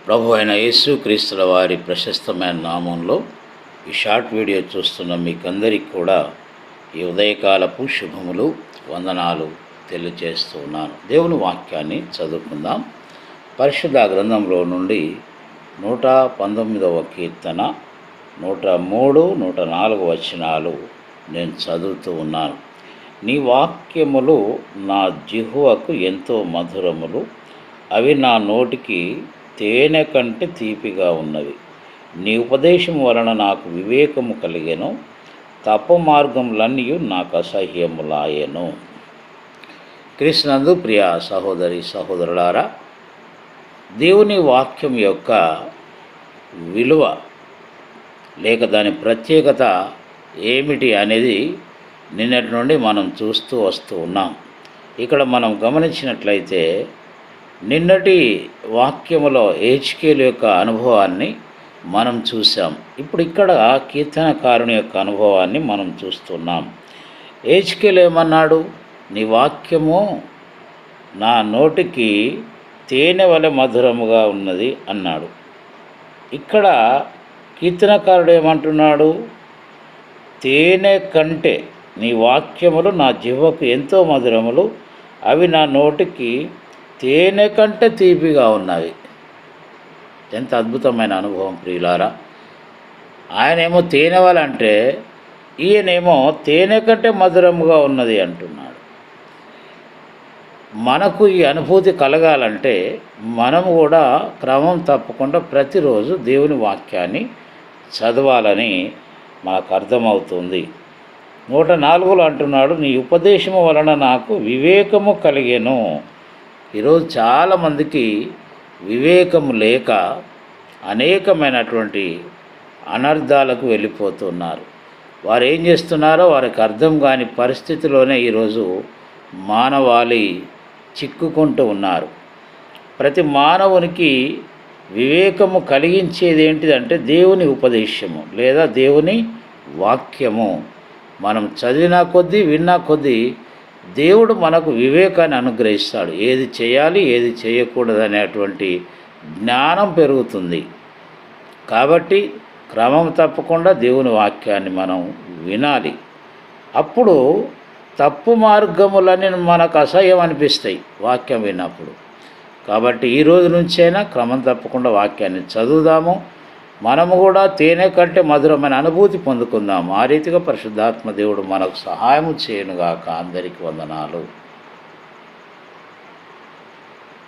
ప్రభు అయిన యేసు క్రీస్తుల వారి ప్రశస్తమైన నామంలో ఈ షార్ట్ వీడియో చూస్తున్న మీకందరికీ కూడా ఈ ఉదయకాలపు శుభములు వందనాలు తెలియజేస్తూ ఉన్నాను. దేవుని వాక్యాన్ని చదువుకుందాం. పరిశుద్ధ గ్రంథంలో నుండి 119వ కీర్తన 103, 104 వచనాలు నేను చదువుతూ ఉన్నాను. నీ వాక్యములు నా జిహ్వకు ఎంతో మధురములు, అవి నా నోటికి తేనె కంటే తీపిగా ఉన్నవి. నీ ఉపదేశం వలన నాకు వివేకము కలిగెను, తప్పు మార్గములన్నీ నాకు అసహ్యములాయెను. క్రీస్తునందు ప్రియ సహోదరి సహోదరులారా, దేవుని వాక్యం యొక్క విలువ లేక దాని ప్రత్యేకత ఏమిటి అనేది నిన్నటి నుండి మనం చూస్తూ వస్తూ ఉన్నాం. ఇక్కడ మనం గమనించినట్లయితే నిన్నటి వాక్యములో హెచ్కేలు యొక్క అనుభవాన్ని మనం చూసాం. ఇప్పుడు ఇక్కడ కీర్తనకారుని యొక్క అనుభవాన్ని మనం చూస్తున్నాం. హెచ్కేలు ఏమన్నాడు? నీ వాక్యము నా నోటికి తేనె వలె మధురముగా ఉన్నది అన్నాడు. ఇక్కడ కీర్తనకారుడు ఏమంటున్నాడు? తేనె కంటే నీ వాక్యములు నా జిహ్వకు ఎంతో మధురములు, అవి నా నోటికి తేనె కంటే తీపిగా ఉన్నవి. ఎంత అద్భుతమైన అనుభవం ప్రియులారా! ఆయనేమో తేనె వలె అంటే, ఈయనేమో తేనె కంటే మధురముగా ఉన్నది అంటున్నాడు. మనకు ఈ అనుభూతి కలగాలంటే మనము కూడా క్రమం తప్పకుండా ప్రతిరోజు దేవుని వాక్యాన్ని చదవాలని మనకు అర్థమవుతుంది. 104లో అంటున్నాడు, నీ ఉపదేశము వలన నాకు వివేకము కలిగెను. ఈరోజు చాలామందికి వివేకము లేక అనేకమైనటువంటి అనర్థాలకు వెళ్ళిపోతున్నారు. వారు ఏం చేస్తున్నారో వారికి అర్థం కాని పరిస్థితిలోనే ఈరోజు మానవాళి చిక్కుకుంటూ ఉన్నారు. ప్రతి మానవునికి వివేకము కలిగించేది ఏంటిదంటే దేవుని ఉపదేశము లేదా దేవుని వాక్యము. మనం చదివినా కొద్దీ విన్నా కొద్దీ దేవుడు మనకు వివేకాన్ని అనుగ్రహిస్తాడు. ఏది చేయాలి ఏది చేయకూడదు అనేటువంటి జ్ఞానం పెరుగుతుంది. కాబట్టి క్రమం తప్పకుండా దేవుని వాక్యాన్ని మనం వినాలి. అప్పుడు తప్పు మార్గములని మనకు అసహ్యం అనిపిస్తాయి వాక్యం విన్నప్పుడు. కాబట్టి ఈ రోజు నుంచైనా క్రమం తప్పకుండా వాక్యాన్ని చదువుదాము. మనము కూడా తేనె కంటే మధురమైన అనుభూతి పొందుకుందాము. ఆ రీతిగా పరిశుద్ధాత్మ దేవుడు మనకు సహాయము చేయనుగాక. అందరికీ వందనాలు.